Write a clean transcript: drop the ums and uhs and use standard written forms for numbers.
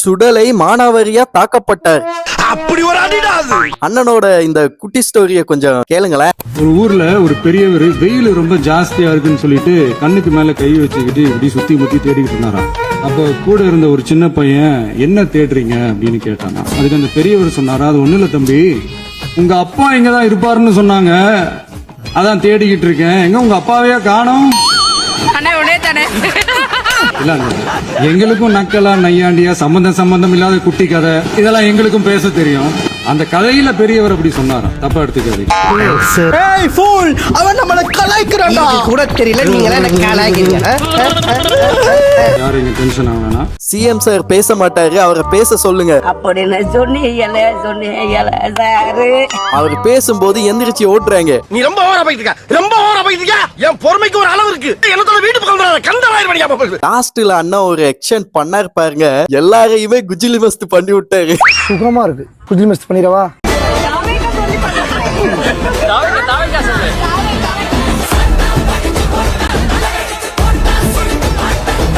சுடலை மானாவாரியா தாக்கப்பட்டார். அப்படி ஒரு அடிடா அது. அண்ணனோட இந்த குட்டி ஸ்டோரிய கொஞ்சம் கேளுங்களேன். ஒரு ஊர்ல ஒரு பெரியவர் வெயில் ரொம்ப ஜாஸ்தியா இருக்குன்னு சொல்லிட்டு கண்ணுக்கு மேல கை வச்சுக்கிட்டு இப்படி சுத்தி முத்தி தேடிக்கிட்டு இருந்தாராம். அப்ப கூட இருந்த ஒரு சின்ன பையன் என்ன தேடுறீங்க அப்படின்னு கேட்டானா. அதுக்கு அந்த பெரியவர் சொன்னாரா, அது ஒண்ணு இல்ல தம்பி, உங்க அப்பா இங்கதான் இருப்பாருன்னு சொன்னாங்க, அதான் தேடிக்கிட்டு இருக்கேன். எங்க உங்க அப்பாவையா காணோம்? இல்ல, எங்களுக்கும் நக்கலா நையாண்டியா சம்பந்தம் இல்லாத குட்டி கதை இதெல்லாம் எங்களுக்கும் பேச தெரியும். அந்த கதையில பெரியவர் அப்படி சொன்னாராம், தப்பா எடுத்துக்காதீங்க. ஏய் ஃபூல், அவன் நம்மள கலாய்க்கறான்டா. கூட தெரியல நீங்க என்ன கலாய்க்கிறீங்க? யாரும் இங்க டென்ஷன் ஆகணும். சிஎம் சார் பேச மாட்டாரு, அவரை பேச சொல்லுங்க அப்படின்னு சொன்னீங்களே சாரு. அவர் பேசும்போது எந்திரிச்சு ஓட்டுறாங்க. நீ ரொம்ப ஓவரா போயிட்டு இருக்க, ரொம்ப ஓவரா போயிட்டு இருக்க. என் பொறுமைக்கு ஒரு அளவு இருக்கு. என்னத்தோட வீட்டு பக்கம் வந்தா கந்தராயிரம் மணியா போகுது. லாஸ்ட்ல அண்ணா ஒரு எக்ஷன் பண்ணார் பாருங்க, எல்லாரையுமே குஜிலி மஸ்து பண்ணி விட்டாரு. சுகமா இருக்கு. குஜிலி மஸ்து பண்ணிடவா?